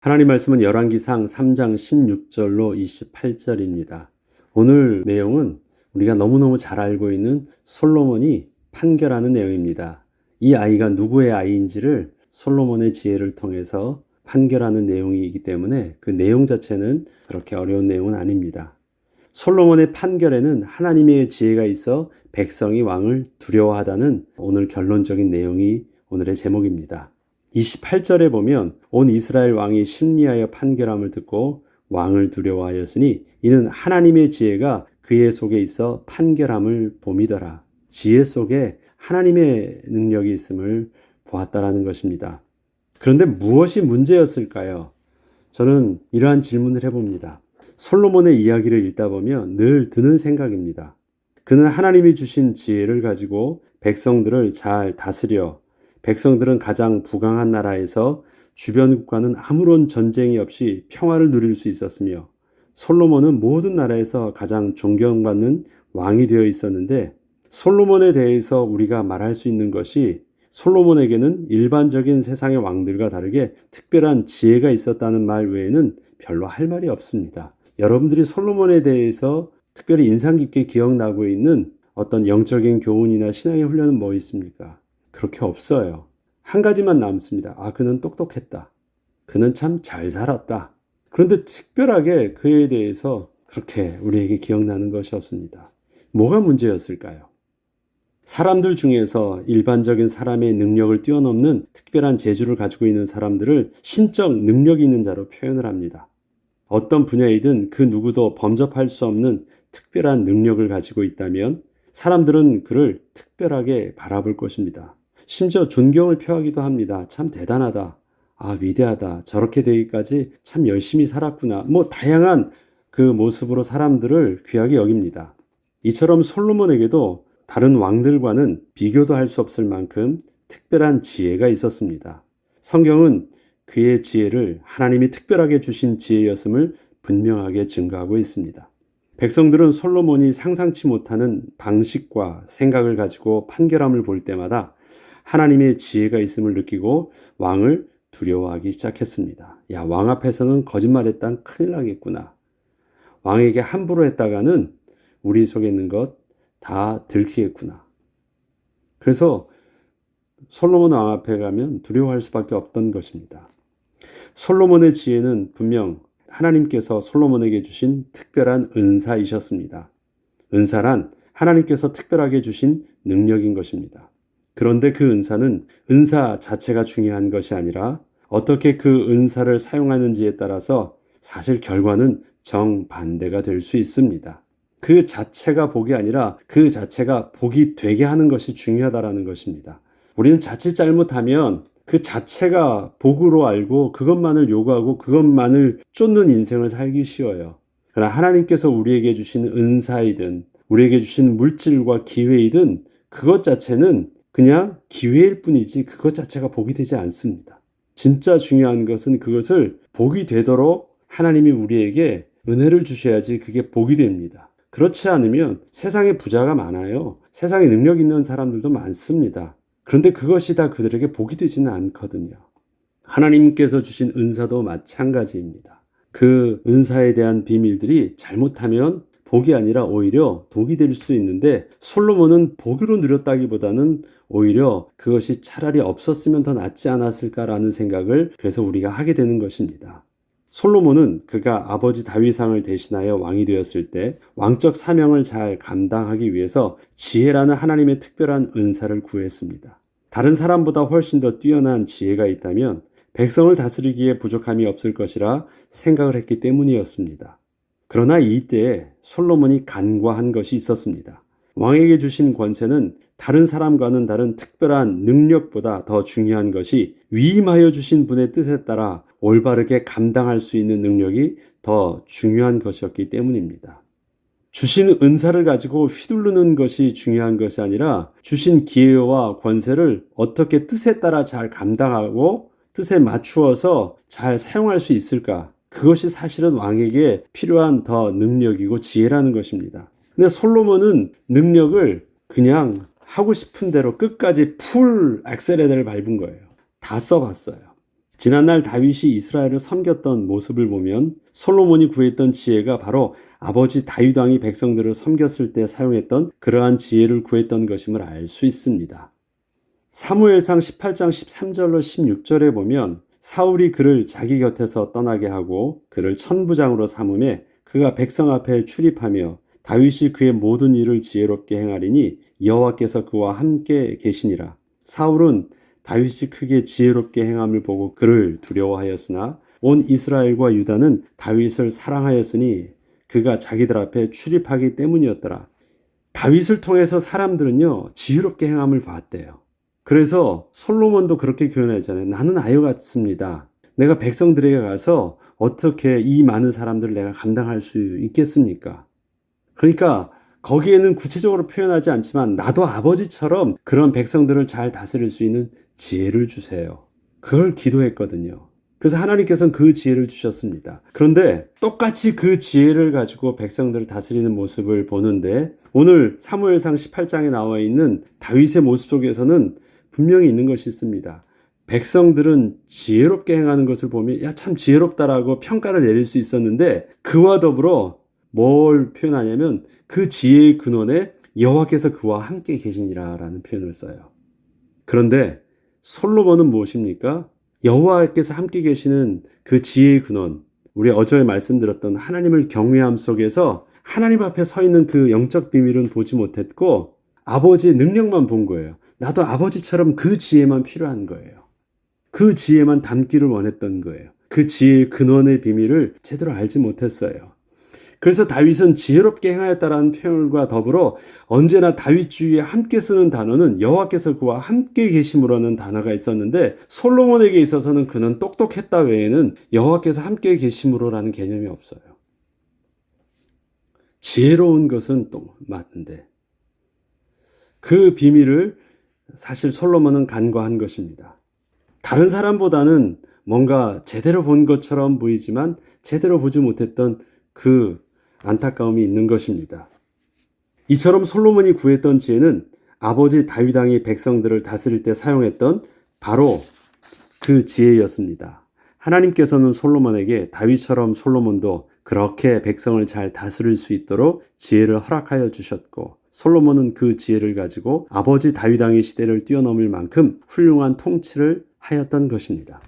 하나님 말씀은 열왕기상 3장 16절로 28절입니다. 오늘 내용은 우리가 너무너무 잘 알고 있는 솔로몬이 판결하는 내용입니다. 이 아이가 누구의 아이인지를 솔로몬의 지혜를 통해서 판결하는 내용이기 때문에 그 내용 자체는 그렇게 어려운 내용은 아닙니다. 솔로몬의 판결에는 하나님의 지혜가 있어 백성이 왕을 두려워하다는 오늘 결론적인 내용이 오늘의 제목입니다. 28절에 보면 온 이스라엘 왕이 심리하여 판결함을 듣고 왕을 두려워하였으니 이는 하나님의 지혜가 그의 속에 있어 판결함을 봄이더라. 지혜 속에 하나님의 능력이 있음을 보았다라는 것입니다. 그런데 무엇이 문제였을까요? 저는 이러한 질문을 해봅니다. 솔로몬의 이야기를 읽다 보면 늘 드는 생각입니다. 그는 하나님이 주신 지혜를 가지고 백성들을 잘 다스려 백성들은 가장 부강한 나라에서 주변 국가는 아무런 전쟁이 없이 평화를 누릴 수 있었으며 솔로몬은 모든 나라에서 가장 존경받는 왕이 되어 있었는데 솔로몬에 대해서 우리가 말할 수 있는 것이 솔로몬에게는 일반적인 세상의 왕들과 다르게 특별한 지혜가 있었다는 말 외에는 별로 할 말이 없습니다. 여러분들이 솔로몬에 대해서 특별히 인상 깊게 기억나고 있는 어떤 영적인 교훈이나 신앙의 훈련은 뭐 있습니까? 그렇게 없어요. 한 가지만 남습니다. 그는 똑똑했다. 그는 참 잘 살았다. 그런데 특별하게 그에 대해서 그렇게 우리에게 기억나는 것이 없습니다. 뭐가 문제였을까요? 사람들 중에서 일반적인 사람의 능력을 뛰어넘는 특별한 재주를 가지고 있는 사람들을 신적 능력이 있는 자로 표현을 합니다. 어떤 분야이든 그 누구도 범접할 수 없는 특별한 능력을 가지고 있다면 사람들은 그를 특별하게 바라볼 것입니다. 심지어 존경을 표하기도 합니다. 참 대단하다. 위대하다. 저렇게 되기까지 참 열심히 살았구나. 다양한 그 모습으로 사람들을 귀하게 여깁니다. 이처럼 솔로몬에게도 다른 왕들과는 비교도 할 수 없을 만큼 특별한 지혜가 있었습니다. 성경은 그의 지혜를 하나님이 특별하게 주신 지혜였음을 분명하게 증거하고 있습니다. 백성들은 솔로몬이 상상치 못하는 방식과 생각을 가지고 판결함을 볼 때마다 하나님의 지혜가 있음을 느끼고 왕을 두려워하기 시작했습니다. 왕 앞에서는 거짓말했단 큰일 나겠구나. 왕에게 함부로 했다가는 우리 속에 있는 것 다 들키겠구나. 그래서 솔로몬 왕 앞에 가면 두려워할 수밖에 없던 것입니다. 솔로몬의 지혜는 분명 하나님께서 솔로몬에게 주신 특별한 은사이셨습니다. 은사란 하나님께서 특별하게 주신 능력인 것입니다. 그런데 그 은사는 은사 자체가 중요한 것이 아니라 어떻게 그 은사를 사용하는지에 따라서 사실 결과는 정반대가 될 수 있습니다. 그 자체가 복이 아니라 그 자체가 복이 되게 하는 것이 중요하다는 것입니다. 우리는 자칫 잘못하면 그 자체가 복으로 알고 그것만을 요구하고 그것만을 쫓는 인생을 살기 쉬워요. 그러나 하나님께서 우리에게 주신 은사이든 우리에게 주신 물질과 기회이든 그것 자체는 그냥 기회일 뿐이지 그것 자체가 복이 되지 않습니다. 진짜 중요한 것은 그것을 복이 되도록 하나님이 우리에게 은혜를 주셔야지 그게 복이 됩니다. 그렇지 않으면 세상에 부자가 많아요. 세상에 능력 있는 사람들도 많습니다. 그런데 그것이 다 그들에게 복이 되지는 않거든요. 하나님께서 주신 은사도 마찬가지입니다. 그 은사에 대한 비밀들이 잘못하면 복이 아니라 오히려 독이 될 수 있는데 솔로몬은 복으로 누렸다기보다는 오히려 그것이 차라리 없었으면 더 낫지 않았을까라는 생각을 그래서 우리가 하게 되는 것입니다. 솔로몬은 그가 아버지 다윗왕을 대신하여 왕이 되었을 때 왕적 사명을 잘 감당하기 위해서 지혜라는 하나님의 특별한 은사를 구했습니다. 다른 사람보다 훨씬 더 뛰어난 지혜가 있다면 백성을 다스리기에 부족함이 없을 것이라 생각을 했기 때문이었습니다. 그러나 이때에 솔로몬이 간과한 것이 있었습니다. 왕에게 주신 권세는 다른 사람과는 다른 특별한 능력보다 더 중요한 것이 위임하여 주신 분의 뜻에 따라 올바르게 감당할 수 있는 능력이 더 중요한 것이었기 때문입니다. 주신 은사를 가지고 휘두르는 것이 중요한 것이 아니라 주신 기회와 권세를 어떻게 뜻에 따라 잘 감당하고 뜻에 맞추어서 잘 사용할 수 있을까? 그것이 사실은 왕에게 필요한 더 능력이고 지혜라는 것입니다. 근데 솔로몬은 능력을 그냥 하고 싶은 대로 끝까지 풀 엑셀레터를 밟은 거예요. 다 써봤어요. 지난날 다윗이 이스라엘을 섬겼던 모습을 보면 솔로몬이 구했던 지혜가 바로 아버지 다윗 왕이 백성들을 섬겼을 때 사용했던 그러한 지혜를 구했던 것임을 알 수 있습니다. 사무엘상 18장 13절로 16절에 보면 사울이 그를 자기 곁에서 떠나게 하고 그를 천부장으로 삼음에 그가 백성 앞에 출입하며 다윗이 그의 모든 일을 지혜롭게 행하리니 여호와께서 그와 함께 계시니라. 사울은 다윗이 크게 지혜롭게 행함을 보고 그를 두려워하였으나 온 이스라엘과 유다는 다윗을 사랑하였으니 그가 자기들 앞에 출입하기 때문이었더라. 다윗을 통해서 사람들은요, 지혜롭게 행함을 봤대요. 그래서 솔로몬도 그렇게 표현하잖아요. 나는 아유 같습니다. 내가 백성들에게 가서 어떻게 이 많은 사람들을 내가 감당할 수 있겠습니까? 그러니까 거기에는 구체적으로 표현하지 않지만 나도 아버지처럼 그런 백성들을 잘 다스릴 수 있는 지혜를 주세요. 그걸 기도했거든요. 그래서 하나님께서는 그 지혜를 주셨습니다. 그런데 똑같이 그 지혜를 가지고 백성들을 다스리는 모습을 보는데 오늘 사무엘상 18장에 나와 있는 다윗의 모습 속에서는 분명히 있는 것이 있습니다. 백성들은 지혜롭게 행하는 것을 보면 야, 참 지혜롭다라고 평가를 내릴 수 있었는데 그와 더불어 뭘 표현하냐면 그 지혜의 근원에 여호와께서 그와 함께 계시니라 라는 표현을 써요. 그런데 솔로몬은 무엇입니까? 여호와께서 함께 계시는 그 지혜의 근원, 우리 어제에 말씀드렸던 하나님을 경외함 속에서 하나님 앞에 서 있는 그 영적 비밀은 보지 못했고 아버지의 능력만 본 거예요. 나도 아버지처럼 그 지혜만 필요한 거예요. 그 지혜만 담기를 원했던 거예요. 그 지혜의 근원의 비밀을 제대로 알지 못했어요. 그래서 다윗은 지혜롭게 행하였다라는 표현과 더불어 언제나 다윗 주위에 함께 쓰는 단어는 여호와께서 그와 함께 계심으로는 단어가 있었는데 솔로몬에게 있어서는 그는 똑똑했다 외에는 여호와께서 함께 계심으로라는 개념이 없어요. 지혜로운 것은 또 맞는데 그 비밀을 사실 솔로몬은 간과한 것입니다. 다른 사람보다는 뭔가 제대로 본 것처럼 보이지만 제대로 보지 못했던 그 안타까움이 있는 것입니다. 이처럼 솔로몬이 구했던 지혜는 아버지 다윗 왕이 백성들을 다스릴 때 사용했던 바로 그 지혜였습니다. 하나님께서는 솔로몬에게 다윗처럼 솔로몬도 그렇게 백성을 잘 다스릴 수 있도록 지혜를 허락하여 주셨고 솔로몬은 그 지혜를 가지고 아버지 다윗 왕의 시대를 뛰어넘을 만큼 훌륭한 통치를 하였던 것입니다.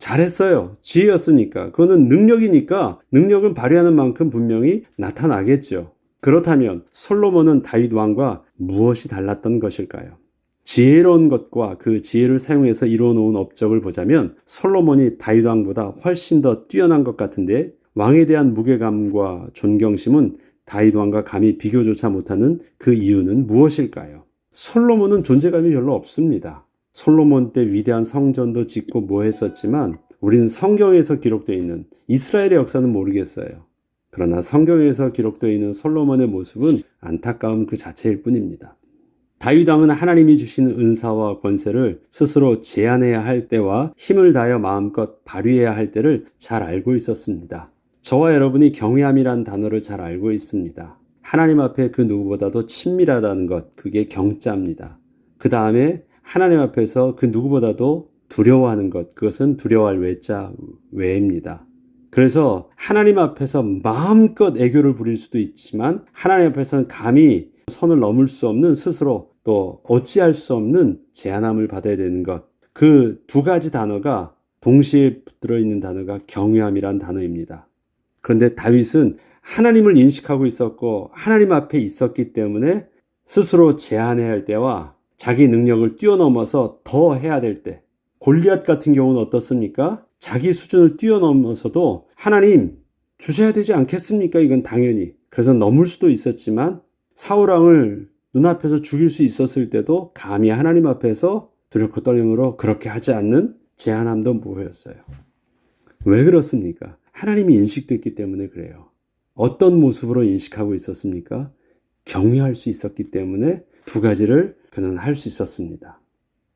잘했어요. 지혜였으니까. 그거는 능력이니까 능력은 발휘하는 만큼 분명히 나타나겠죠. 그렇다면 솔로몬은 다윗 왕과 무엇이 달랐던 것일까요? 지혜로운 것과 그 지혜를 사용해서 이루어놓은 업적을 보자면 솔로몬이 다윗 왕보다 훨씬 더 뛰어난 것 같은데 왕에 대한 무게감과 존경심은 다윗 왕과 감히 비교조차 못하는 그 이유는 무엇일까요? 솔로몬은 존재감이 별로 없습니다. 솔로몬 때 위대한 성전도 짓고 뭐 했었지만 우리는 성경에서 기록되어 있는 이스라엘의 역사는 모르겠어요. 그러나 성경에서 기록되어 있는 솔로몬의 모습은 안타까움 그 자체일 뿐입니다. 다윗 왕은 하나님이 주시는 은사와 권세를 스스로 제한해야 할 때와 힘을 다하여 마음껏 발휘해야 할 때를 잘 알고 있었습니다. 저와 여러분이 경외함이란 단어를 잘 알고 있습니다. 하나님 앞에 그 누구보다도 친밀하다는 것, 그게 경자입니다. 그 다음에 하나님 앞에서 그 누구보다도 두려워하는 것, 그것은 두려워할 외자 외입니다. 그래서 하나님 앞에서 마음껏 애교를 부릴 수도 있지만 하나님 앞에서는 감히 선을 넘을 수 없는 스스로 또 어찌할 수 없는 제한함을 받아야 되는 것. 그 두 가지 단어가 동시에 들어있는 단어가 경외함이란 단어입니다. 그런데 다윗은 하나님을 인식하고 있었고 하나님 앞에 있었기 때문에 스스로 제한해야 할 때와 자기 능력을 뛰어넘어서 더 해야 될 때, 골리앗 같은 경우는 어떻습니까? 자기 수준을 뛰어넘어서도 하나님 주셔야 되지 않겠습니까? 이건 당연히. 그래서 넘을 수도 있었지만 사울 왕을 눈앞에서 죽일 수 있었을 때도 감히 하나님 앞에서 두렵고 떨림으로 그렇게 하지 않는 제한함도 보였어요. 왜 그렇습니까? 하나님이 인식됐기 때문에 그래요. 어떤 모습으로 인식하고 있었습니까? 경외할 수 있었기 때문에 두 가지를 그는 할 수 있었습니다.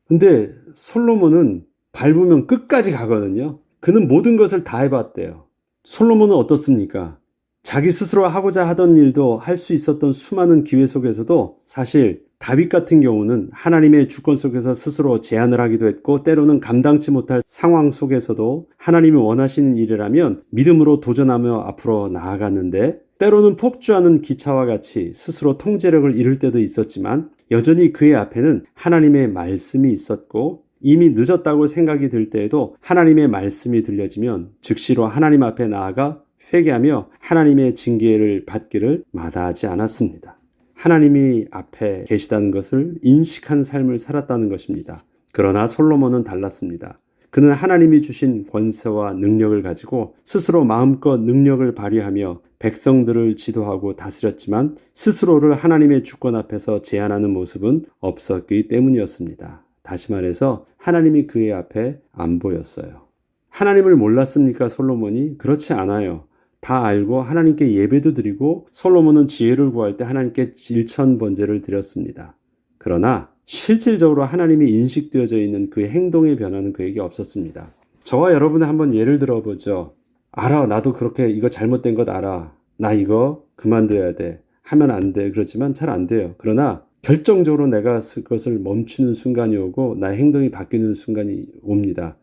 근데 솔로몬은 밟으면 끝까지 가거든요. 그는 모든 것을 다 해봤대요. 솔로몬은 어떻습니까? 자기 스스로 하고자 하던 일도 할 수 있었던 수많은 기회 속에서도 사실 다윗 같은 경우는 하나님의 주권 속에서 스스로 제안을 하기도 했고 때로는 감당치 못할 상황 속에서도 하나님이 원하시는 일이라면 믿음으로 도전하며 앞으로 나아갔는데 때로는 폭주하는 기차와 같이 스스로 통제력을 잃을 때도 있었지만 여전히 그의 앞에는 하나님의 말씀이 있었고 이미 늦었다고 생각이 들 때에도 하나님의 말씀이 들려지면 즉시로 하나님 앞에 나아가 회개하며 하나님의 징계를 받기를 마다하지 않았습니다. 하나님이 앞에 계시다는 것을 인식한 삶을 살았다는 것입니다. 그러나 솔로몬은 달랐습니다. 그는 하나님이 주신 권세와 능력을 가지고 스스로 마음껏 능력을 발휘하며 백성들을 지도하고 다스렸지만 스스로를 하나님의 주권 앞에서 제한하는 모습은 없었기 때문이었습니다. 다시 말해서 하나님이 그의 앞에 안 보였어요. 하나님을 몰랐습니까, 솔로몬이? 그렇지 않아요. 다 알고 하나님께 예배도 드리고 솔로몬은 지혜를 구할 때 하나님께 일천번제를 드렸습니다. 그러나 실질적으로 하나님이 인식되어져 있는 그 행동의 변화는 그에게 없었습니다. 저와 여러분의 한번 예를 들어보죠. 알아, 나도 그렇게 이거 잘못된 것 알아. 나 이거 그만둬야 돼. 하면 안 돼. 그렇지만 잘 안 돼요. 그러나 결정적으로 내가 그것을 멈추는 순간이 오고 나의 행동이 바뀌는 순간이 옵니다.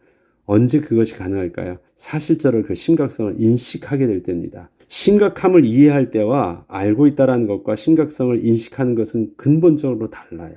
언제 그것이 가능할까요? 사실적으로 그 심각성을 인식하게 될 때입니다. 심각함을 이해할 때와 알고 있다는 것과 심각성을 인식하는 것은 근본적으로 달라요.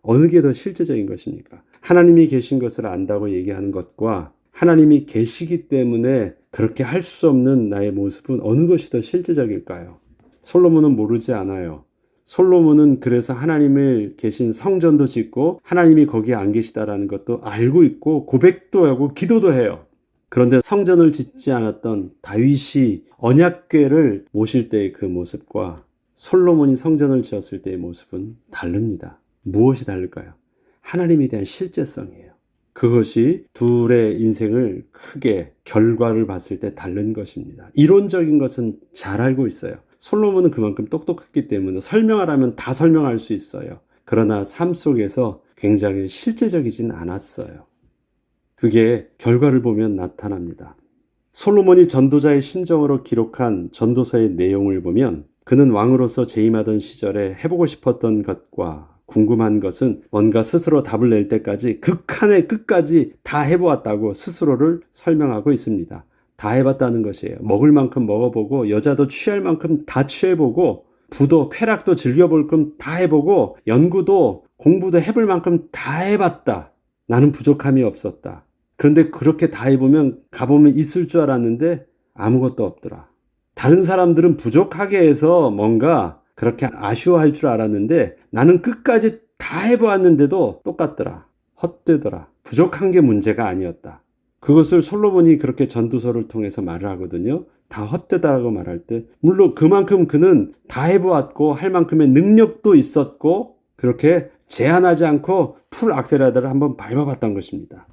어느 게 더 실제적인 것입니까? 하나님이 계신 것을 안다고 얘기하는 것과 하나님이 계시기 때문에 그렇게 할 수 없는 나의 모습은 어느 것이 더 실제적일까요? 솔로몬은 모르지 않아요. 솔로몬은 그래서 하나님을 계신 성전도 짓고 하나님이 거기에 안 계시다라는 것도 알고 있고 고백도 하고 기도도 해요. 그런데 성전을 짓지 않았던 다윗이 언약궤를 모실 때의 그 모습과 솔로몬이 성전을 지었을 때의 모습은 다릅니다. 무엇이 다를까요? 하나님에 대한 실제성이에요. 그것이 둘의 인생을 크게 결과를 봤을 때 다른 것입니다. 이론적인 것은 잘 알고 있어요. 솔로몬은 그만큼 똑똑했기 때문에 설명하라면 다 설명할 수 있어요. 그러나 삶 속에서 굉장히 실제적이진 않았어요. 그게 결과를 보면 나타납니다. 솔로몬이 전도자의 심정으로 기록한 전도서의 내용을 보면 그는 왕으로서 재임하던 시절에 해보고 싶었던 것과 궁금한 것은 뭔가 스스로 답을 낼 때까지 극한의 끝까지 다 해보았다고 스스로를 설명하고 있습니다. 다 해봤다는 것이에요. 먹을 만큼 먹어보고 여자도 취할 만큼 다 취해보고 부도 쾌락도 즐겨볼 만큼 다 해보고 연구도 공부도 해볼 만큼 다 해봤다. 나는 부족함이 없었다. 그런데 그렇게 다 해보면 가보면 있을 줄 알았는데 아무것도 없더라. 다른 사람들은 부족하게 해서 뭔가 그렇게 아쉬워할 줄 알았는데 나는 끝까지 다 해보았는데도 똑같더라. 헛되더라. 부족한 게 문제가 아니었다. 그것을 솔로몬이 그렇게 전도서를 통해서 말을 하거든요. 다 헛되다라고 말할 때 물론 그만큼 그는 다 해보았고 할 만큼의 능력도 있었고 그렇게 제한하지 않고 풀 악셀레라더를 한번 밟아봤던 것입니다.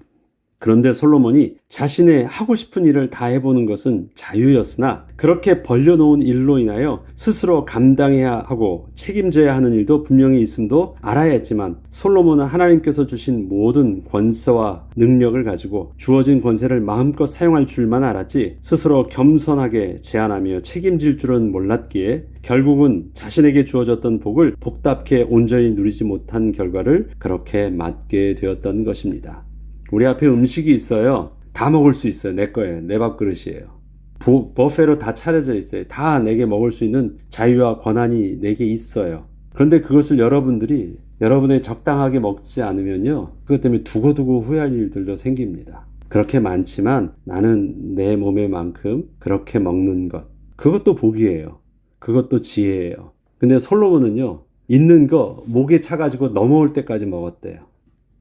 그런데 솔로몬이 자신의 하고 싶은 일을 다 해보는 것은 자유였으나 그렇게 벌려놓은 일로 인하여 스스로 감당해야 하고 책임져야 하는 일도 분명히 있음도 알아야 했지만 솔로몬은 하나님께서 주신 모든 권세와 능력을 가지고 주어진 권세를 마음껏 사용할 줄만 알았지 스스로 겸손하게 제안하며 책임질 줄은 몰랐기에 결국은 자신에게 주어졌던 복을 복답게 온전히 누리지 못한 결과를 그렇게 맞게 되었던 것입니다. 우리 앞에 음식이 있어요. 다 먹을 수 있어요. 내 거예요. 내 밥그릇이에요. 버페로 다 차려져 있어요. 다 내게 먹을 수 있는 자유와 권한이 내게 있어요. 그런데 그것을 여러분들이 여러분의 적당하게 먹지 않으면요. 그것 때문에 두고두고 후회할 일들도 생깁니다. 그렇게 많지만 나는 내 몸의 만큼 그렇게 먹는 것. 그것도 복이에요. 그것도 지혜예요. 근데 솔로몬은요. 있는 거 목에 차가지고 넘어올 때까지 먹었대요.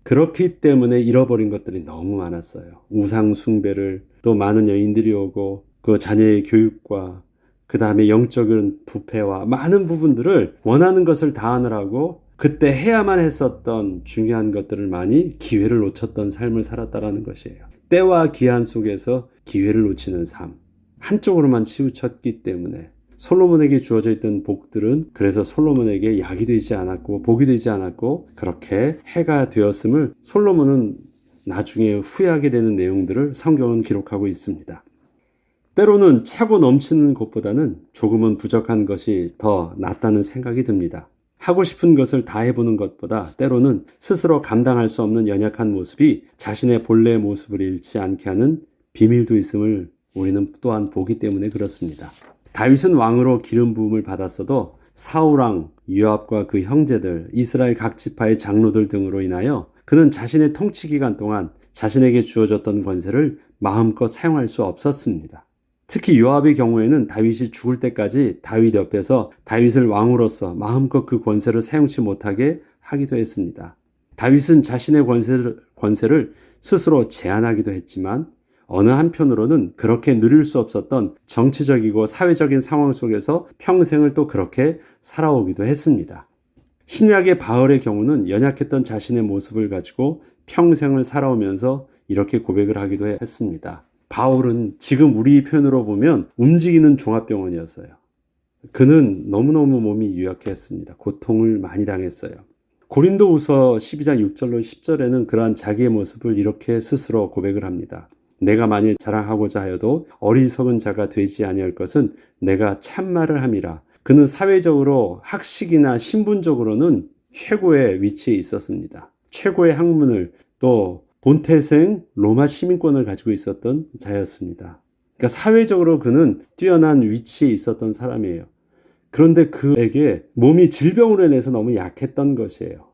그렇기 때문에 잃어버린 것들이 너무 많았어요. 우상 숭배를 또 많은 여인들이 오고 그 자녀의 교육과 그 다음에 영적인 부패와 많은 부분들을 원하는 것을 다 하느라고 그때 해야만 했었던 중요한 것들을 많이 기회를 놓쳤던 삶을 살았다라는 것이에요. 때와 기한 속에서 기회를 놓치는 삶. 한쪽으로만 치우쳤기 때문에 솔로몬에게 주어져 있던 복들은 그래서 솔로몬에게 약이 되지 않았고 복이 되지 않았고 그렇게 해가 되었음을 솔로몬은 나중에 후회하게 되는 내용들을 성경은 기록하고 있습니다. 때로는 차고 넘치는 것보다는 조금은 부족한 것이 더 낫다는 생각이 듭니다. 하고 싶은 것을 다 해보는 것보다 때로는 스스로 감당할 수 없는 연약한 모습이 자신의 본래의 모습을 잃지 않게 하는 비밀도 있음을 우리는 또한 보기 때문에 그렇습니다. 다윗은 왕으로 기름 부음을 받았어도 사울왕, 요압과 그 형제들, 이스라엘 각 지파의 장로들 등으로 인하여 그는 자신의 통치 기간 동안 자신에게 주어졌던 권세를 마음껏 사용할 수 없었습니다. 특히 요압의 경우에는 다윗이 죽을 때까지 다윗 옆에서 다윗을 왕으로서 마음껏 그 권세를 사용치 못하게 하기도 했습니다. 다윗은 자신의 권세를 스스로 제한하기도 했지만 어느 한편으로는 그렇게 누릴 수 없었던 정치적이고 사회적인 상황 속에서 평생을 또 그렇게 살아오기도 했습니다. 신약의 바울의 경우는 연약했던 자신의 모습을 가지고 평생을 살아오면서 이렇게 고백을 하기도 했습니다. 바울은 지금 우리 표현으로 보면 움직이는 종합병원이었어요. 그는 너무너무 몸이 유약했습니다. 고통을 많이 당했어요. 고린도후서 12장 6절로 10절에는 그러한 자기의 모습을 이렇게 스스로 고백을 합니다. 내가 만일 자랑하고자 하여도 어리석은 자가 되지 아니할 것은 내가 참말을 함이라. 그는 사회적으로 학식이나 신분적으로는 최고의 위치에 있었습니다. 최고의 학문을 또 본태생 로마 시민권을 가지고 있었던 자였습니다. 그러니까 사회적으로 그는 뛰어난 위치에 있었던 사람이에요. 그런데 그에게 몸이 질병으로 인해서 너무 약했던 것이에요.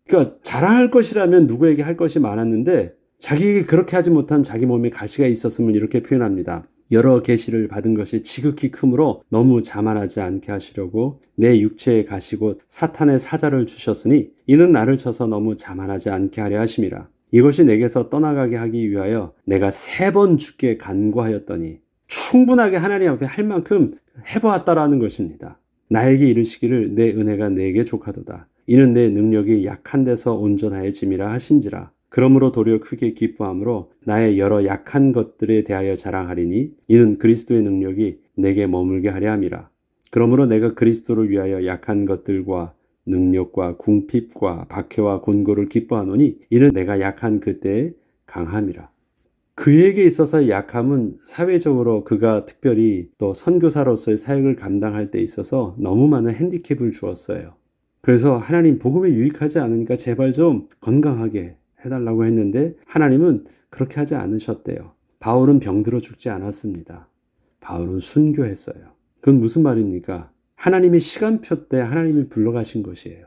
그러니까 자랑할 것이라면 누구에게 할 것이 많았는데 자기에게 그렇게 하지 못한 자기 몸에 가시가 있었음을 이렇게 표현합니다. 여러 계시를 받은 것이 지극히 크므로 너무 자만하지 않게 하시려고 내 육체에 가시고 사탄의 사자를 주셨으니 이는 나를 쳐서 너무 자만하지 않게 하려 하심이라. 이것이 내게서 떠나가게 하기 위하여 내가 3번 주께 간구하였더니 충분하게 하나님 앞에 할 만큼 해보았다라는 것입니다. 나에게 이르시기를 내 은혜가 내게 족하도다. 이는 내 능력이 약한 데서 온전하여짐이라 하신지라. 그러므로 도리어 크게 기뻐함으로 나의 여러 약한 것들에 대하여 자랑하리니 이는 그리스도의 능력이 내게 머물게 하려 함이라. 그러므로 내가 그리스도를 위하여 약한 것들과 능력과 궁핍과 박해와 곤고를 기뻐하노니 이는 내가 약한 그때에 강함이라. 그에게 있어서 약함은 사회적으로 그가 특별히 또 선교사로서의 사역을 감당할 때 있어서 너무 많은 핸디캡을 주었어요. 그래서 하나님 복음에 유익하지 않으니까 제발 좀 건강하게 해달라고 했는데 하나님은 그렇게 하지 않으셨대요. 바울은 병들어 죽지 않았습니다. 바울은 순교했어요. 그건 무슨 말입니까? 하나님의 시간표 때 하나님이 불러가신 것이에요.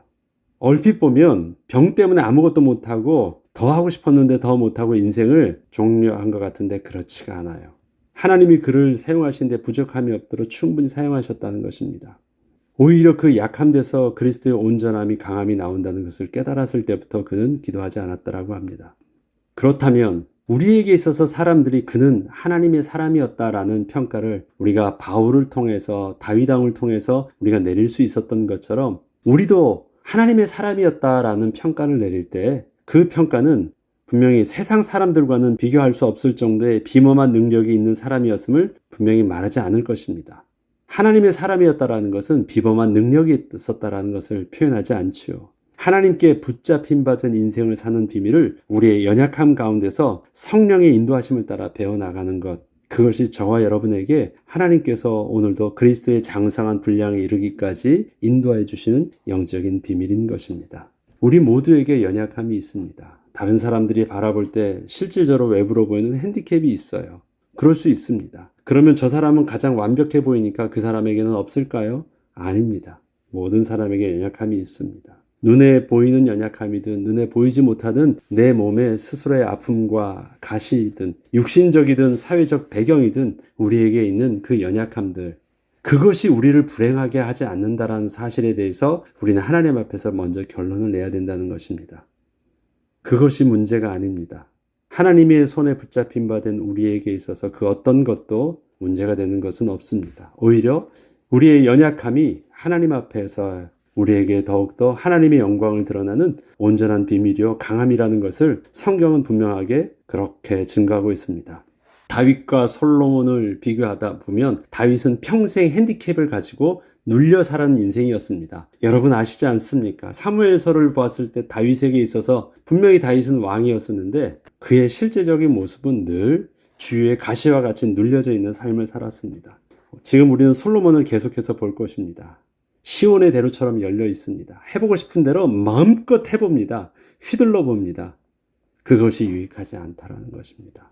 얼핏 보면 병 때문에 아무것도 못하고 더 하고 싶었는데 더 못하고 인생을 종료한 것 같은데 그렇지가 않아요. 하나님이 그를 사용하시는데 부족함이 없도록 충분히 사용하셨다는 것입니다. 오히려 그 약함 데서 그리스도의 온전함이 강함이 나온다는 것을 깨달았을 때부터 그는 기도하지 않았다라고 합니다. 그렇다면 우리에게 있어서 사람들이 그는 하나님의 사람이었다라는 평가를 우리가 바울을 통해서 다윗왕을 통해서 우리가 내릴 수 있었던 것처럼 우리도 하나님의 사람이었다라는 평가를 내릴 때 그 평가는 분명히 세상 사람들과는 비교할 수 없을 정도의 비범한 능력이 있는 사람이었음을 분명히 말하지 않을 것입니다. 하나님의 사람이었다라는 것은 비범한 능력이 있었다라는 것을 표현하지 않지요. 하나님께 붙잡힌 바 된 인생을 사는 비밀을 우리의 연약함 가운데서 성령의 인도하심을 따라 배워나가는 것, 그것이 저와 여러분에게 하나님께서 오늘도 그리스도의 장성한 분량에 이르기까지 인도해 주시는 영적인 비밀인 것입니다. 우리 모두에게 연약함이 있습니다. 다른 사람들이 바라볼 때 실질적으로 외부로 보이는 핸디캡이 있어요. 그럴 수 있습니다. 그러면 저 사람은 가장 완벽해 보이니까 그 사람에게는 없을까요? 아닙니다. 모든 사람에게 연약함이 있습니다. 눈에 보이는 연약함이든 눈에 보이지 못하는 내 몸의 스스로의 아픔과 가시이든 육신적이든 사회적 배경이든 우리에게 있는 그 연약함들, 그것이 우리를 불행하게 하지 않는다라는 사실에 대해서 우리는 하나님 앞에서 먼저 결론을 내야 된다는 것입니다. 그것이 문제가 아닙니다. 하나님의 손에 붙잡힌 바 된 우리에게 있어서 그 어떤 것도 문제가 되는 것은 없습니다. 오히려 우리의 연약함이 하나님 앞에서 우리에게 더욱더 하나님의 영광을 드러나는 온전한 비밀이요 강함이라는 것을 성경은 분명하게 그렇게 증거하고 있습니다. 다윗과 솔로몬을 비교하다 보면 다윗은 평생 핸디캡을 가지고 눌려 살아는 인생이었습니다. 여러분 아시지 않습니까? 사무엘서를 보았을 때 다윗에게 있어서 분명히 다윗은 왕이었었는데 그의 실제적인 모습은 늘 주위에 가시와 같이 눌려져 있는 삶을 살았습니다. 지금 우리는 솔로몬을 계속해서 볼 것입니다. 시온의 대로처럼 열려 있습니다. 해보고 싶은 대로 마음껏 해봅니다. 휘둘러 봅니다. 그것이 유익하지 않다라는 것입니다.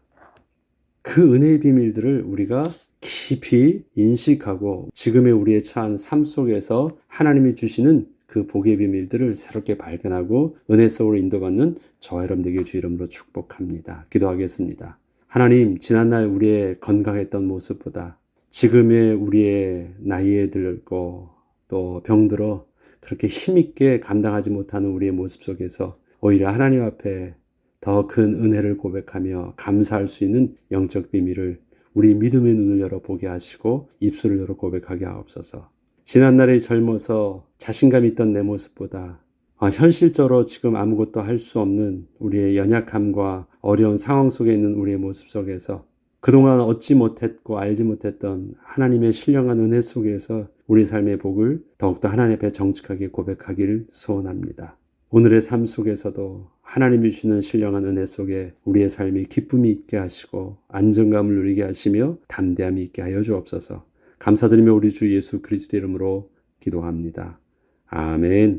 그 은혜의 비밀들을 우리가 깊이 인식하고 지금의 우리의 처한 삶 속에서 하나님이 주시는 그 복의 비밀들을 새롭게 발견하고 은혜 속으로 인도받는 저와 여러분 되게 주 이름으로 축복합니다. 기도하겠습니다. 하나님, 지난날 우리의 건강했던 모습보다 지금의 우리의 나이에 들고 또 병들어 그렇게 힘있게 감당하지 못하는 우리의 모습 속에서 오히려 하나님 앞에 더 큰 은혜를 고백하며 감사할 수 있는 영적 비밀을 우리 믿음의 눈을 열어 보게 하시고 입술을 열어 고백하게 하옵소서. 지난날에 젊어서 자신감 있던 내 모습보다 현실적으로 지금 아무것도 할 수 없는 우리의 연약함과 어려운 상황 속에 있는 우리의 모습 속에서 그동안 얻지 못했고 알지 못했던 하나님의 신령한 은혜 속에서 우리 삶의 복을 더욱더 하나님 앞에 정직하게 고백하기를 소원합니다. 오늘의 삶 속에서도 하나님이 주시는 신령한 은혜 속에 우리의 삶이 기쁨이 있게 하시고 안정감을 누리게 하시며 담대함이 있게 하여 주옵소서. 감사드리며 우리 주 예수 그리스도 이름으로 기도합니다. 아멘.